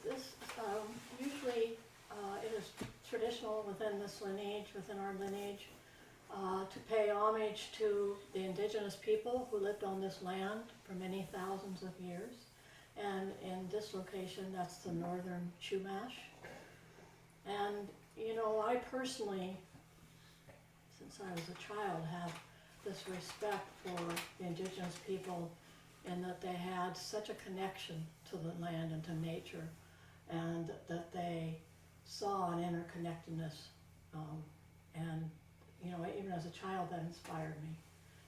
this usually it is traditional within this lineage, within our lineage, to pay homage to the indigenous people who lived on this land for many thousands of years. And in this location, that's the northern Chumash. And, you know, I personally, since I was a child, have this respect for the indigenous people in that they had such a connection to the land and to nature, and that they saw an interconnectedness. And, you know, even as a child, that inspired me.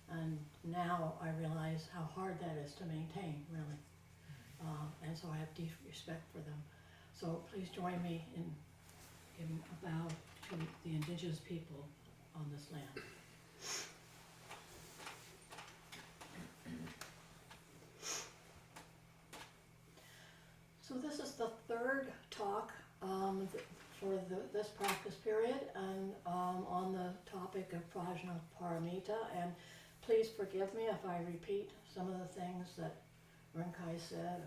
And now I realize how hard that is to maintain, really. And so I have deep respect for them. So please join me in a bow to the indigenous people on this land. So this is the third talk for this practice period, and on the topic of Prajnaparamita. And please forgive me if I repeat some of the things that Rinkai said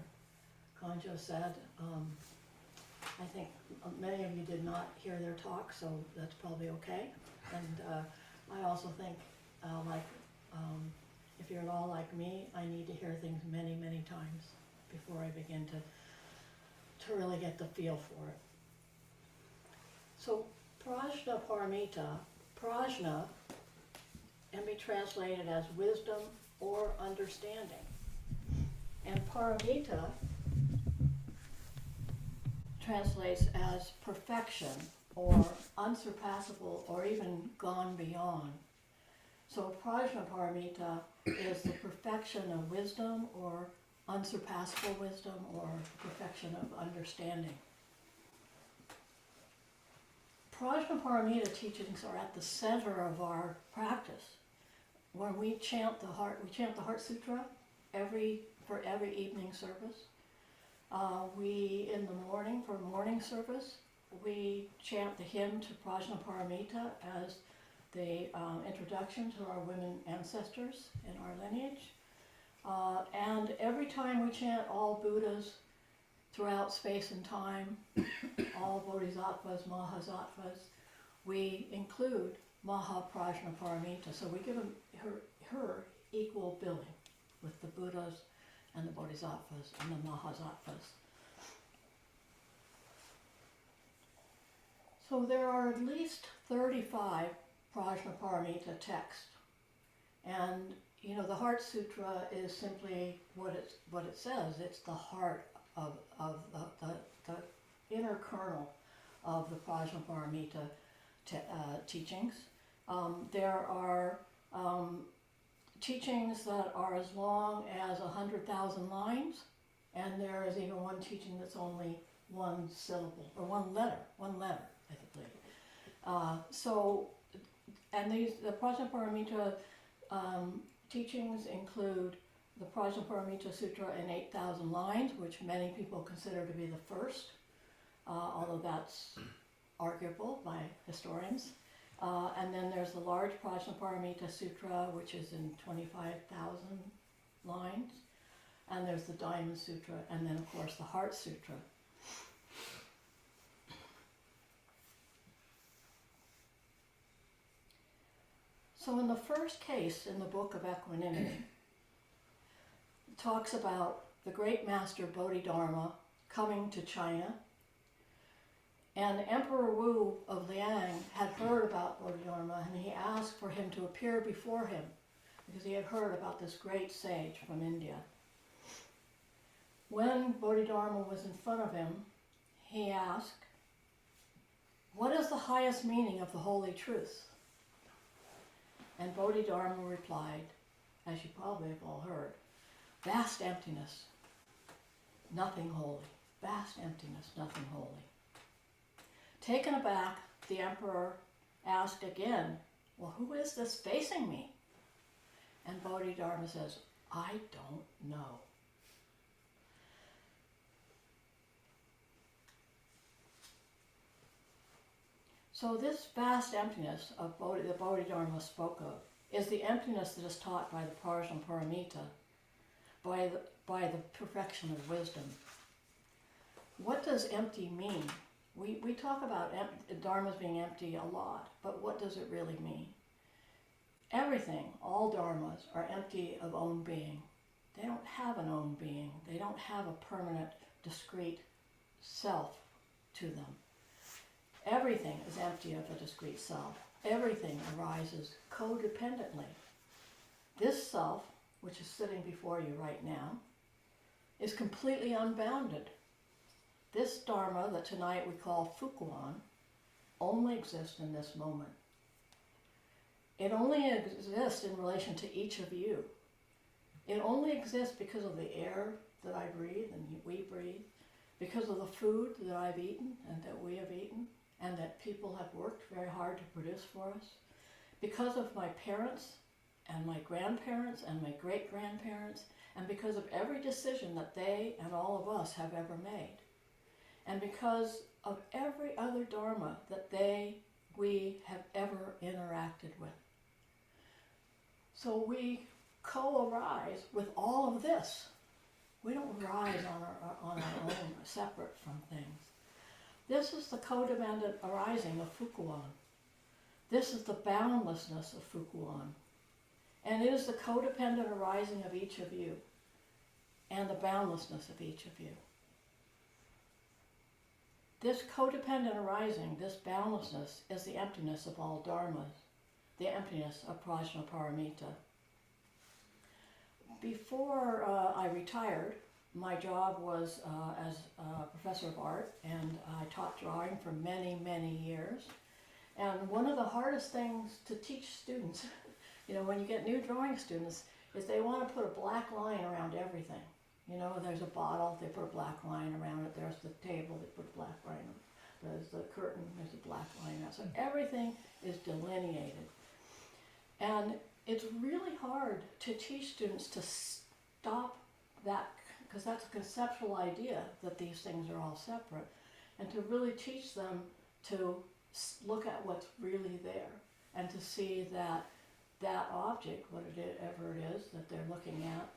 or Kanjo said. I think many of you did not hear their talk, so that's probably okay. And I also think, if you're at all like me, I need to hear things many, many times before I begin to really get the feel for it. So Prajnaparamita, prajna can be translated as wisdom or understanding. And paramita translates as perfection or unsurpassable or even gone beyond. So Prajnaparamita is the perfection of wisdom or unsurpassable wisdom or perfection of understanding. Prajnaparamita teachings are at the center of our practice. When we chant the Heart Sutra for every evening service. We, in the morning, for morning service, we chant the hymn to Prajnaparamita as the introduction to our women ancestors in our lineage. And every time we chant all Buddhas throughout space and time, all Bodhisattvas, Mahasattvas, we include Maha Prajnaparamita. So we give her equal billing with the Buddhas and the Bodhisattvas and the Mahasattvas. So there are at least 35 Prajnaparamita texts. And you know, the Heart Sutra is simply what it says. It's the heart of the inner kernel of the Prajnaparamita teachings. There are teachings that are as long as 100,000 lines, and there is even one teaching that's only one syllable, or one letter, I believe. And the Prajnaparamita teachings include the Prajnaparamita Sutra in 8,000 lines, which many people consider to be the first, although that's arguable by historians. And then there's the large Prajnaparamita Sutra, which is in 25,000 lines. And there's the Diamond Sutra, and then of course the Heart Sutra. So in the first case in the Book of Equanimity, it talks about the great master Bodhidharma coming to China. And Emperor Wu of Liang had heard about Bodhidharma, and he asked for him to appear before him because he had heard about this great sage from India. When Bodhidharma was in front of him, he asked, "What is the highest meaning of the holy truth?" And Bodhidharma replied, as you probably have all heard, "Vast emptiness, nothing holy. Vast emptiness, nothing holy." Taken aback, the emperor asked again, "Well, who is this facing me?" And Bodhidharma says, "I don't know." So this vast emptiness of the Bodhidharma spoke of is the emptiness that is taught by the Prajnaparamita, by the perfection of wisdom. what does empty mean? We talk about dharmas being empty a lot, but what does it really mean? Everything, all dharmas, are empty of own being. They don't have an own being. They don't have a permanent, discrete self to them. Everything is empty of a discrete self. Everything arises codependently. This self, which is sitting before you right now, is completely unbounded. This Dharma that tonight we call Fuku-an only exists in this moment. It only exists in relation to each of you. It only exists because of the air that I breathe and we breathe, because of the food that I've eaten and that we have eaten, and that people have worked very hard to produce for us, because of my parents and my grandparents and my great-grandparents, and because of every decision that they and all of us have ever made, and because of every other Dharma that we have ever interacted with. So we co-arise with all of this. We don't rise on our own, separate from things. This is the codependent arising of Fuku-an. This is the boundlessness of Fuku-an. And it is the codependent arising of each of you and the boundlessness of each of you. This codependent arising, this boundlessness, is the emptiness of all dharmas, the emptiness of Prajnaparamita. Before I retired, my job was as a professor of art, and I taught drawing for many, many years. And one of the hardest things to teach students, when you get new drawing students, is they want to put a black line around everything. There's a bottle, they put a black line around it. There's the table, they put a black line. There's the curtain, there's a black line around. So everything is delineated. And it's really hard to teach students to stop that, because that's a conceptual idea that these things are all separate, and to really teach them to look at what's really there and to see that that object, whatever it is that they're looking at,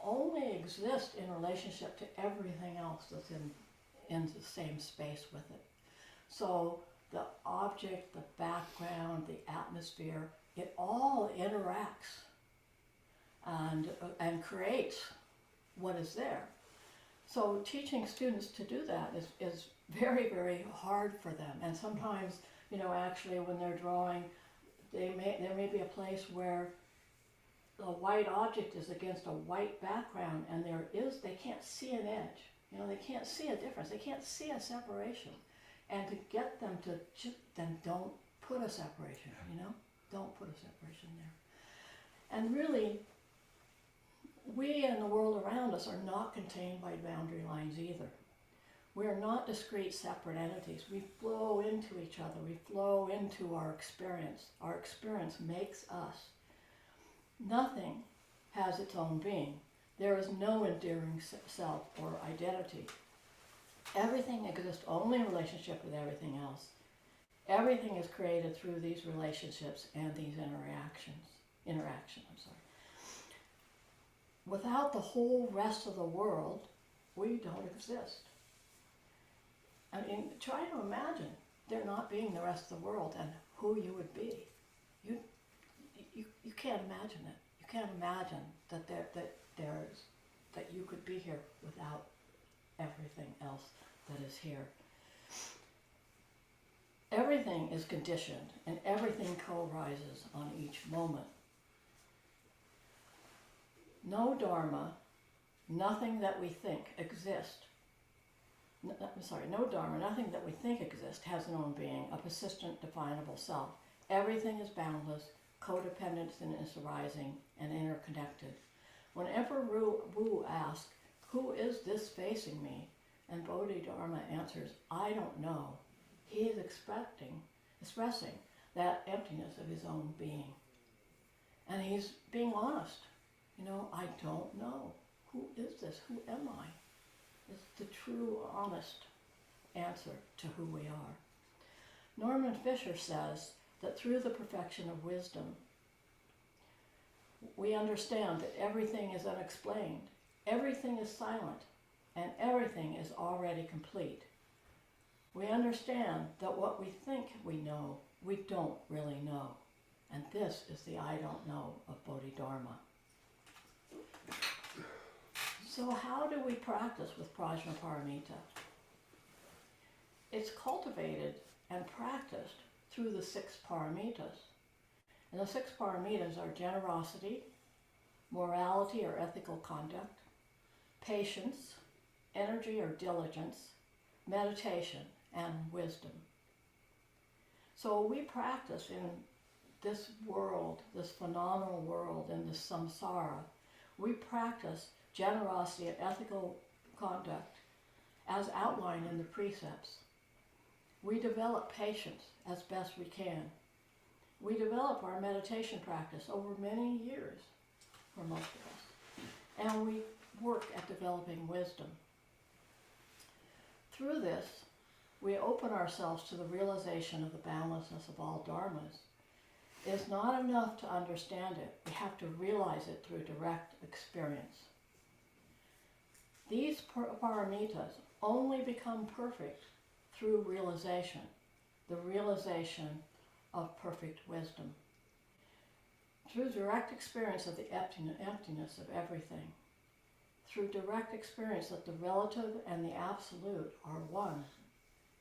only exists in relationship to everything else that's in the same space with it. So the object, the background, the atmosphere, it all interacts and creates what is there. So teaching students to do that is very, very hard for them. And sometimes, actually when they're drawing, there may be a place where the white object is against a white background, and they can't see an edge. They can't see a difference. They can't see a separation. And to get them to then don't put a separation, don't put a separation there. And really, we and the world around us are not contained by boundary lines either. We are not discrete, separate entities. We flow into each other. We flow into our experience. Our experience makes us. Nothing has its own being. There is no enduring self or identity. Everything exists only in relationship with everything else. Everything is created through these relationships and these interaction. Without the whole rest of the world, we don't exist. I mean, try to imagine there not being the rest of the world and who you would be. You can't imagine it. You can't imagine that you could be here without everything else that is here. Everything is conditioned, and everything co-rises on each moment. No Dharma, nothing that we think exists. No Dharma, nothing that we think exists has an own being, a persistent, definable self. Everything is boundless, codependent in its arising, and interconnected. When Emperor Wu asks, "Who is this facing me?" and Bodhidharma answers, "I don't know," he is expressing that emptiness of his own being. And he's being honest. I don't know. Who is this? Who am I? It's the true, honest answer to who we are. Norman Fisher says that through the perfection of wisdom, we understand that everything is unexplained, everything is silent, and everything everything is already complete. We understand that what we think we know, we don't really know. And this is the I don't know of Bodhidharma. So how do we practice with Prajnaparamita? It's cultivated and practiced through the 6 paramitas. And the 6 paramitas are generosity, morality or ethical conduct, patience, energy or diligence, meditation, and wisdom. So we practice in this world, this phenomenal world, in this samsara, we practice generosity and ethical conduct as outlined in the precepts. We develop patience as best we can. We develop our meditation practice over many years for most of us. And we work at developing wisdom. Through this, we open ourselves to the realization of the boundlessness of all dharmas. It's not enough to understand it. We have to realize it through direct experience. These paramitas only become perfect through realization, the realization of perfect wisdom. Through direct experience of the emptiness of everything, through direct experience that the relative and the absolute are one,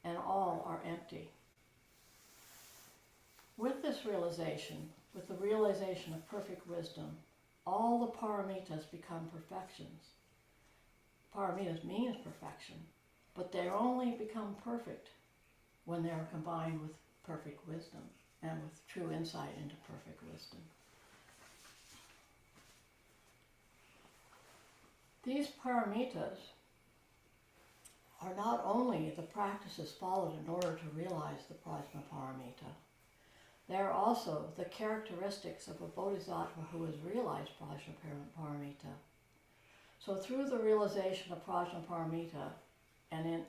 and all are empty. With this realization, with the realization of perfect wisdom, all the paramitas become perfections. Paramitas means perfection, but they only become perfect when they are combined with perfect wisdom and with true insight into perfect wisdom. These paramitas are not only the practices followed in order to realize the Prajnaparamita, they are also the characteristics of a bodhisattva who has realized Prajnaparamita. So through the realization of Prajnaparamita and in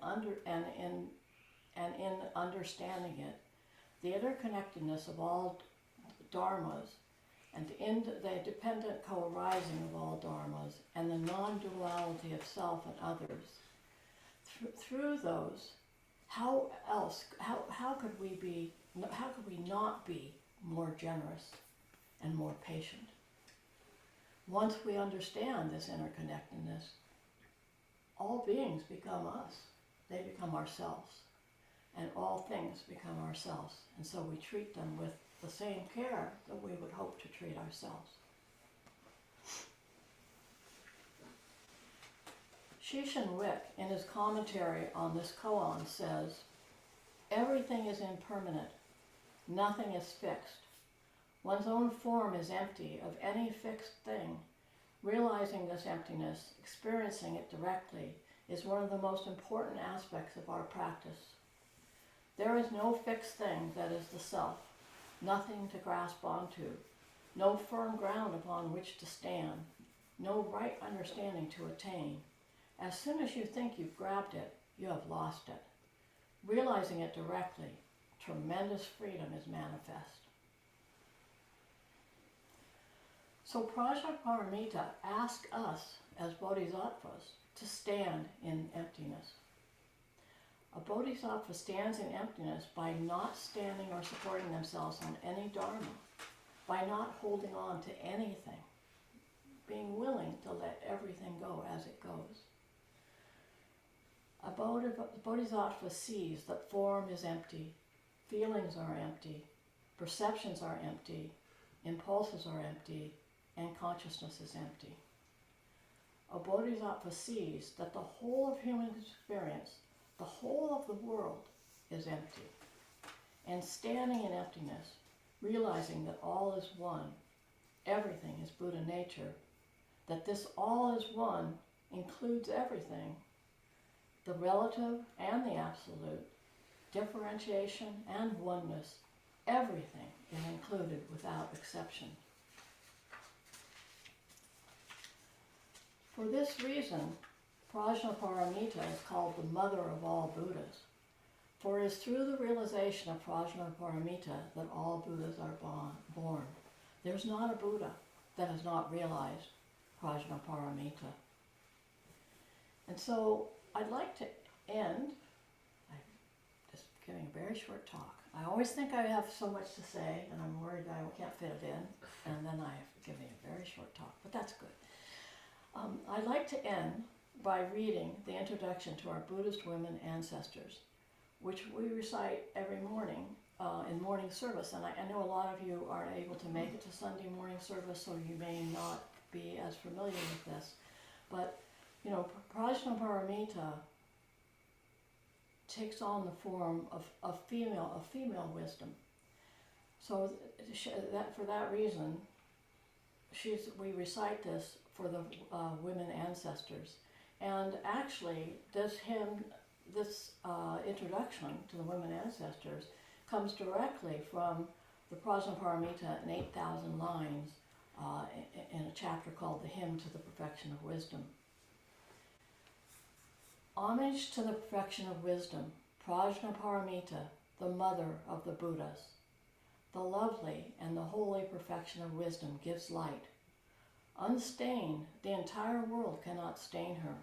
understanding it, the interconnectedness of all dharmas and the dependent co-arising of all dharmas and the non-duality of self and others, through those, how could we not be more generous and more patient? Once we understand this interconnectedness, all beings become us. They become ourselves. And all things become ourselves. And so we treat them with the same care that we would hope to treat ourselves. Shishan Wick, in his commentary on this koan, says, "Everything is impermanent. Nothing is fixed. One's own form is empty of any fixed thing. Realizing this emptiness, experiencing it directly, is one of the most important aspects of our practice. There is no fixed thing that is the self, nothing to grasp onto, no firm ground upon which to stand, no right understanding to attain. As soon as you think you've grabbed it, you have lost it. Realizing it directly, tremendous freedom is manifest." So Prajnaparamita asks us as bodhisattvas to stand in emptiness. A bodhisattva stands in emptiness by not standing or supporting themselves on any dharma, by not holding on to anything, being willing to let everything go as it goes. A bodhisattva sees that form is empty, feelings are empty, perceptions are empty, impulses are empty, and consciousness is empty. A bodhisattva sees that the whole of human experience, the whole of the world, is empty. And standing in emptiness, realizing that all is one, everything is Buddha nature, that this all is one includes everything, the relative and the absolute, differentiation and oneness, everything is included without exception. For this reason, Prajnaparamita is called the mother of all Buddhas, for it is through the realization of Prajnaparamita that all Buddhas are born. There's not a Buddha that has not realized Prajnaparamita. And so I'd like to end, I'm just giving a very short talk. I always think I have so much to say, and I'm worried I can't fit it in, and then I have given a very short talk, but that's good. I'd like to end by reading the introduction to our Buddhist women ancestors, which we recite every morning in morning service. And I know a lot of you aren't able to make it to Sunday morning service, so you may not be as familiar with this. But, you know, Prajnaparamita takes on the form of female wisdom. So for that reason, we recite this for the women ancestors. And actually, this introduction to the women ancestors comes directly from the Prajnaparamita in 8,000 lines in a chapter called The Hymn to the Perfection of Wisdom. Homage to the perfection of wisdom, Prajnaparamita, the mother of the Buddhas. The lovely and the holy perfection of wisdom gives light. Unstained, the entire world cannot stain her.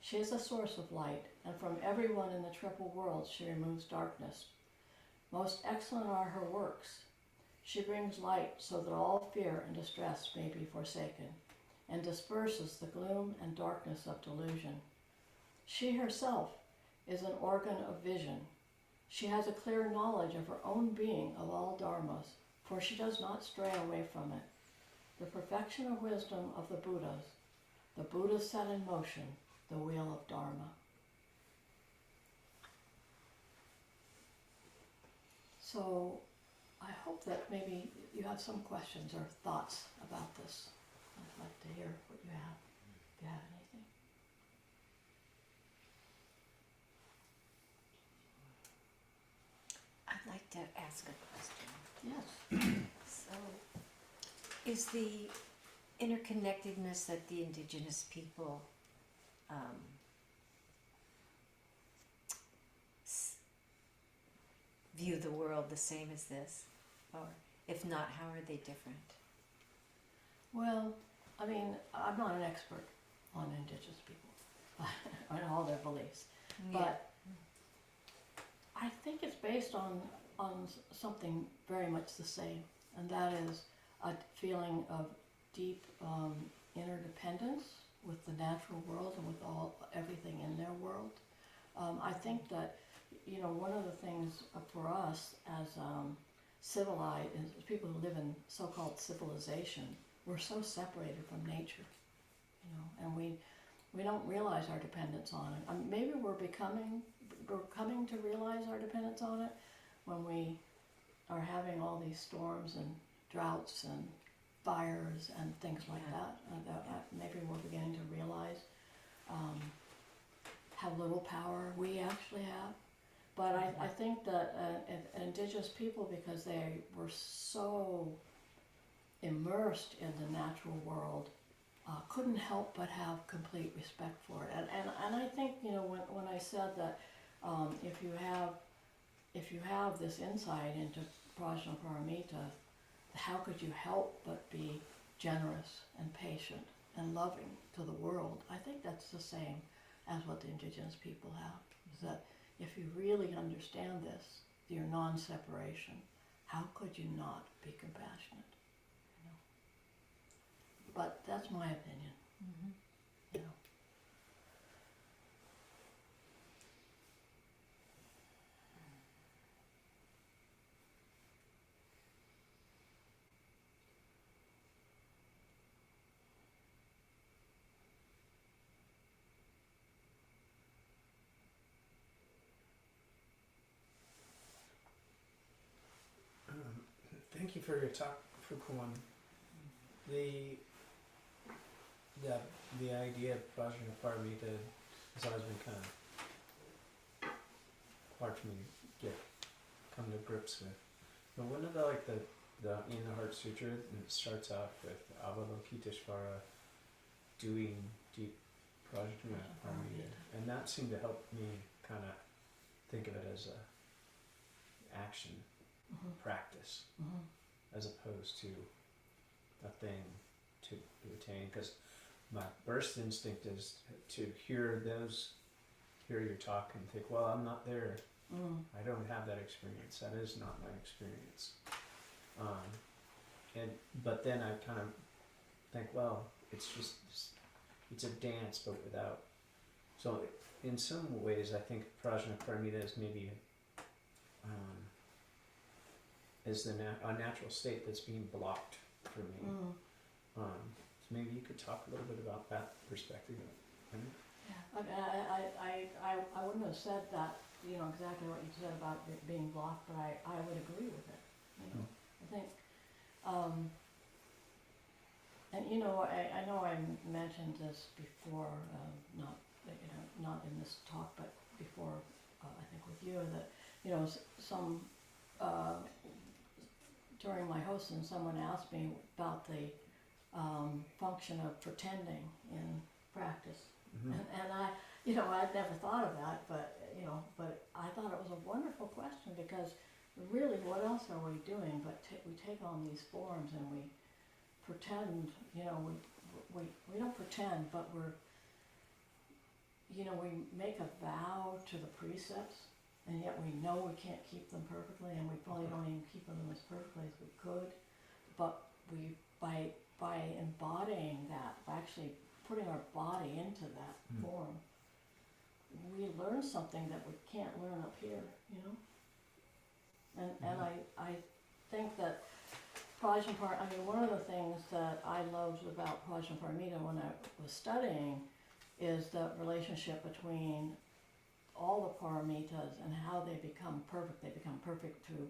She is a source of light, and from everyone in the triple world she removes darkness. Most excellent are her works. She brings light so that all fear and distress may be forsaken, and disperses the gloom and darkness of delusion. She herself is an organ of vision. She has a clear knowledge of her own being of all dharmas, for she does not stray away from it. The perfection of wisdom of the Buddhas set in motion the wheel of Dharma. So I hope that maybe you have some questions or thoughts about this. I'd like to hear what you have, if you have anything. I'd like to ask a question. Yes. So, is the interconnectedness that the indigenous people view the world the same as this? Or if not, how are they different? Well, I mean, I'm not an expert on indigenous people and all their beliefs, but I think it's based on something very much the same, and that is a feeling of deep interdependence with the natural world and with everything in their world. I think that, you know, one of the things for us as civilized, as people who live in so-called civilization, we're so separated from nature, you know, and we don't realize our dependence on it. Maybe we're coming to realize our dependence on it when we are having all these storms and droughts and fires and things like that. Maybe we're beginning to realize how little power we actually have. But I think that indigenous people, because they were so immersed in the natural world, couldn't help but have complete respect for it. And I think, you know, when I said that if you have this insight into Prajnaparamita, how could you help but be generous and patient and loving to the world? I think that's the same as what the indigenous people have, is that if you really understand this, your non-separation, how could you not be compassionate? You know? But that's my opinion. Mm-hmm. You know. Thank you for your talk, Fuku-an. The idea of Prajnaparamita has always been kind of hard for me to come to grips with. But one of the in the Heart Sutra, it starts off with Avalokiteshvara doing deep Prajnaparamita, and that seemed to help me kind of think of it as a action. Mm-hmm. Practice, Mm-hmm. as opposed to a thing to attain, because my first instinct is to hear those hear your talk and think, well, I'm not there. Mm. I don't have that experience. That is not my experience. But then I kind of think, well, it's just it's a dance, but without. So in some ways, I think Prajnaparamita is maybe is a natural state that's being blocked for me. Mm. So maybe you could talk a little bit about that perspective. I wouldn't have said that, exactly what you said about it being blocked, but I would agree with it. I think, and I know I mentioned this before, not in this talk, but before, I think with you, that, some, during my hosting, someone asked me about the function of pretending in practice. Mm-hmm. And I'd never thought of that, but I thought it was a wonderful question, because really, what else are we doing but we take on these forms and we pretend, we don't pretend, but we make a vow to the precepts, and yet we know we can't keep them perfectly, and we probably don't even keep them as perfectly as we could, but we, by embodying that, by actually putting our body into that form, we learn something that we can't learn up here, And I think that one of the things that I loved about Prajnaparamita when I was studying is the relationship between all the paramitas and how they become perfect. They become perfect through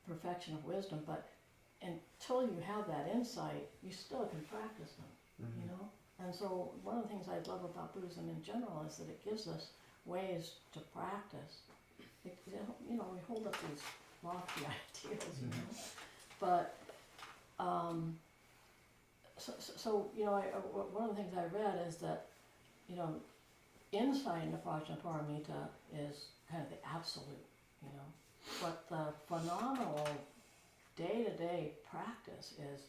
perfection of wisdom, but until you have that insight, you still can practice them, And so one of the things I love about Buddhism in general is that it gives us ways to practice. We hold up these lofty ideas, but one of the things I read is that insight into Prajnaparamita is kind of the absolute, but the phenomenal day-to-day practice is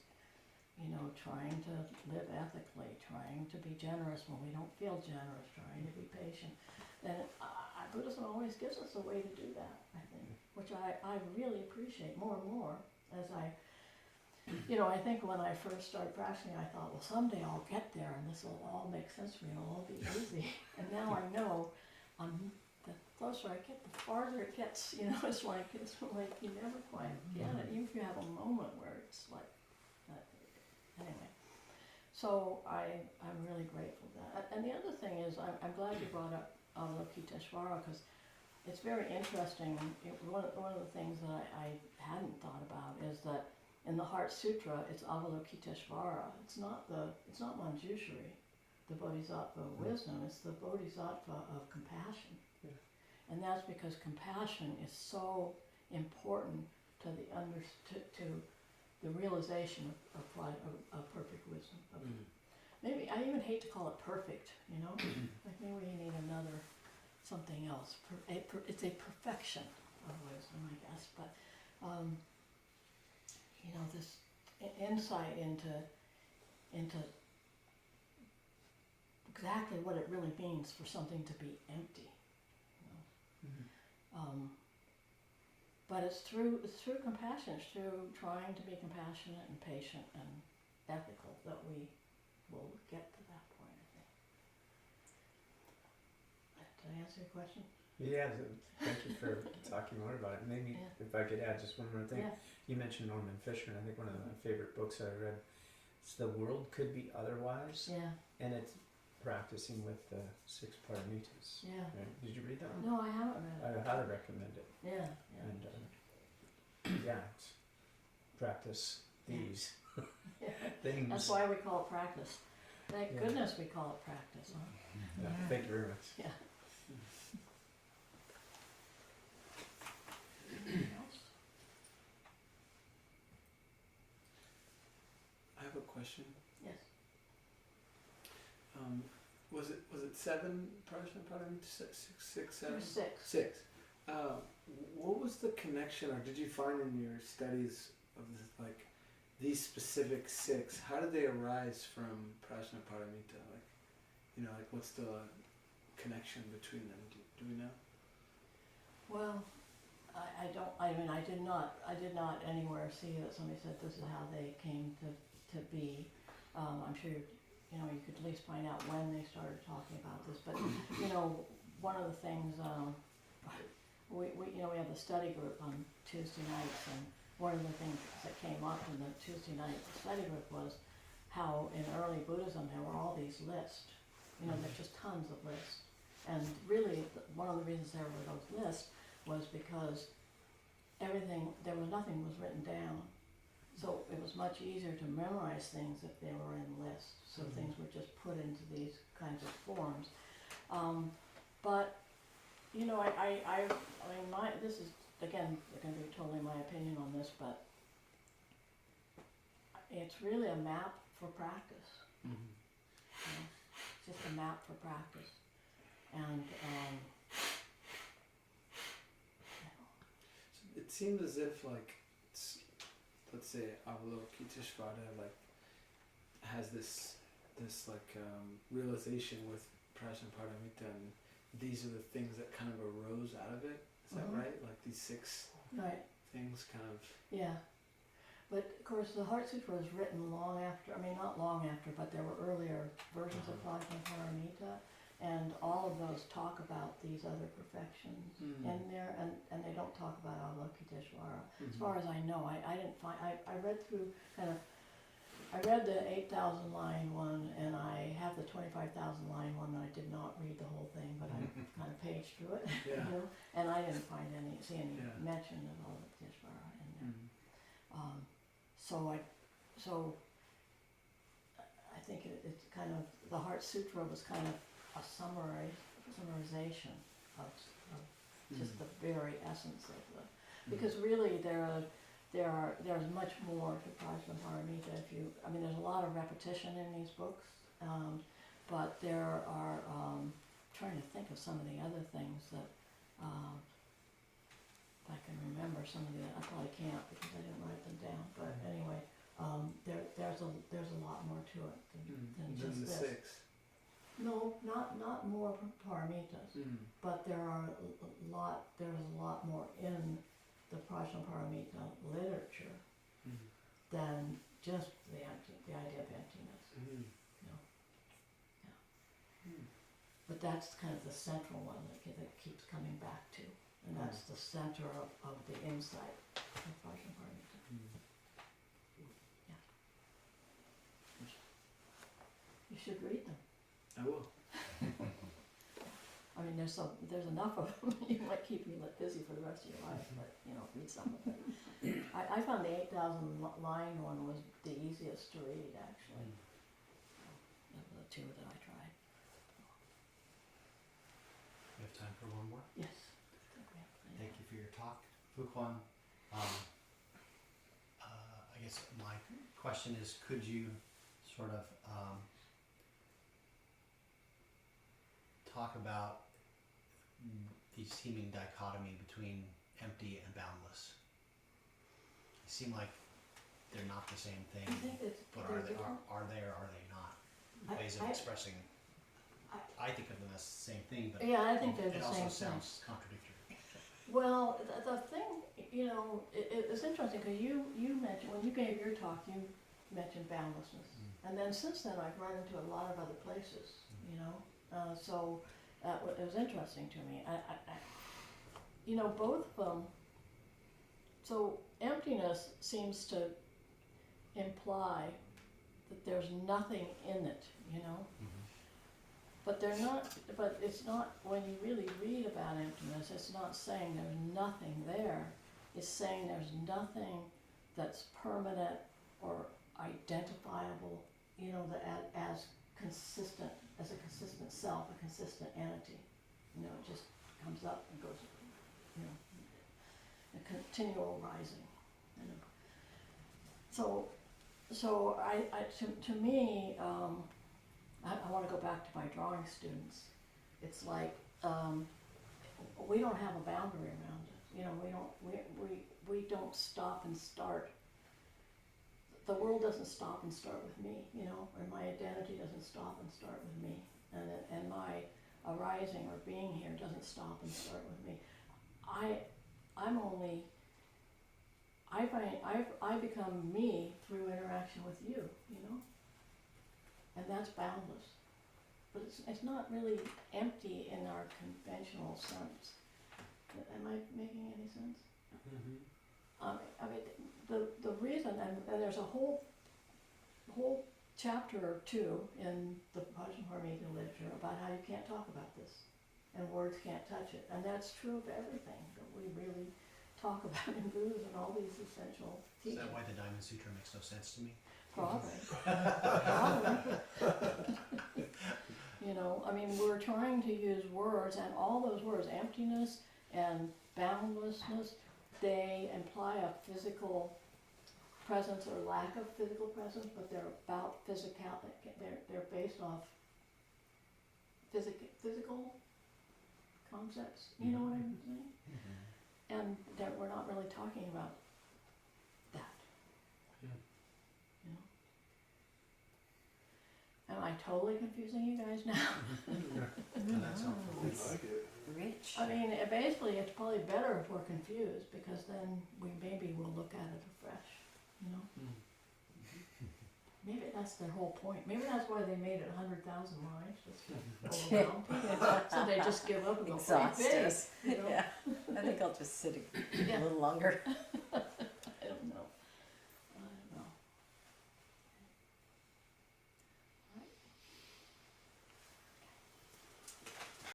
trying to live ethically, trying to be generous when we don't feel generous, trying to be patient. And Buddhism always gives us a way to do that, I think, which I really appreciate more and more as I think when I first started practicing, I thought, well, someday I'll get there and this will all make sense to me, it'll all be easy. And now I know the closer I get, the farther it gets, it's like you never quite get it, even if you have a moment where it's like, anyway. So I'm really grateful for that. And the other thing is, I'm glad you brought up Avalokiteshvara, because it's very interesting. One of the things that I hadn't thought about is that in the Heart Sutra, it's Avalokiteshvara. It's not Manjushri, the Bodhisattva of wisdom. It's the Bodhisattva of compassion. Yeah. And that's because compassion is so important to the realization of perfect wisdom. Maybe, I even hate to call it perfect, like maybe we need another, something else. It's a perfection of wisdom, I guess, but, this insight into exactly what it really means for something to be empty, But it's through compassion, it's through trying to be compassionate and patient and ethical that we will get to that point, I think. Did I answer your question? Yeah, thank you for talking more about it. Maybe if I could add just one more thing. Yeah. You mentioned Norman Fisher, and I think one of my favorite books I read is The World Could Be Otherwise. Yeah. And it's practicing with the 6 paramitas. Yeah. Right? Did you read that one? No, I haven't read it. I highly recommend it. Yeah. And practice these things. That's why we call it practice. Thank goodness we call it practice, huh? Yeah, thank you very much. Yeah. Anything else? I have a question. Yes. Was it 7 Prajnaparamita? 6, 7? There's 6. 6. What was the connection, or did you find in your studies of this, like these specific 6? How did they arise from Prajnaparamita? Like what's the connection between them? Do we know? Well, I don't, I mean, I did not anywhere see that somebody said this is how they came to be. I'm sure, you know, you could at least find out when they started talking about this, but, you know, one of the things, we have the study group on Tuesday nights, and one of the things that came up in the Tuesday night study group was how in early Buddhism there were all these lists. You know, there's just tons of lists. And really, one of the reasons there were those lists was because nothing was written down. So it was much easier to memorize things if they were in lists. So things were just put into these kinds of forms. But, you know, this is, again, going to be totally my opinion on this, but it's really a map for practice. You know? It's just a map for practice. And, It seems as if, like, let's say Avalokiteshvara, like, has this realization with Prajnaparamita, and these are the things that kind of arose out of it. Is that right? Like these 6 right. things kind of. Yeah. But of course the Heart Sutra was written long after, I mean not long after, but there were earlier versions of Prajnaparamita, and all of those talk about these other perfections in there, and they don't talk about Avalokiteshvara. As far as I know, I didn't find, I read through I read the 8,000 line one, and I have the 25,000 line one, and I did not read the whole thing, but I kind of paged through it, Yeah. you know, and I didn't see any Yeah. mention of Avalokiteshvara in there. So I think it's kind of, the Heart Sutra was kind of a summarization of just the very essence of the, because really there's much more to Prajnaparamita. There's a lot of repetition in these books, but there are, trying to think of some of the other things that, if I can remember some of the, I probably can't because I didn't write them down, but anyway, there's a lot more to it than just the this. 6. No, not more paramitas, but there's a lot more in the Prajnaparamita literature than just the idea of emptiness. You know? Yeah. But that's kind of the central one that keeps coming back to, and that's the center of the insight of Prajnaparamita. Yeah. You should read them. I will. I mean, there's enough of them. You might keep you busy for the rest of your life, but you know, read some of them. I found the 8,000 line one was the easiest to read, actually. Of the 2 that I tried. We have time for one more. Yes. Thank you for your talk, Fuku-an. I guess my question is, could you sort of talk about the seeming dichotomy between empty and boundless? They seem like they're not the same thing, I think but they're are they different. or are they not? I- Ways of I- expressing. I think of them as the same thing, but Yeah, I think they're it the also same thing. sounds contradictory. Well, the thing, you know, it's interesting because you mentioned, when you gave your talk, you mentioned boundlessness. And then since then I've run into a lot of other places, you know, so it was interesting to me. You know, both of them, so emptiness seems to imply that there's nothing in it, you know. But it's not, when you really read about emptiness, it's not saying there's nothing there. It's saying there's nothing that's permanent or identifiable, you know, as a consistent self, a consistent entity. You know, it just comes up and goes, you know, a continual rising, you know. So to me, I want to go back to my drawing students. It's like we don't have a boundary around it. You know, we don't stop and start. The world doesn't stop and start with me. You know, or my identity doesn't stop and start with me. And my arising or being here doesn't stop and start with me. I become me through interaction with you, you know? And that's boundless. But it's not really empty in our conventional sense. Am I making any sense? I mean, the reason, and there's a whole chapter or two in the Prajnaparamita literature about how you can't talk about this, and words can't touch it, and that's true of everything that we really talk about in Buddhism and all these essential Is teachings. that why the Diamond Sutra makes no sense to me? Probably. You know, I mean, we're trying to use words, and all those words, emptiness and boundlessness, they imply a physical presence or lack of physical presence, but they're about physical. They're based off physical concepts. You know what I'm saying? And that we're not really talking about that. Yeah. You know? Am I totally confusing you guys now? And that's helpful. It's like it. rich. I mean, basically, it's probably better if we're confused, because then we maybe will look at it afresh, you know? Maybe that's their whole point. Maybe that's why they made it 100,000 lines, just to overwhelm people. So they just give up and go, Exhaust "Pretty big," us. you know? Yeah. I think I'll just sit a Yeah. little longer.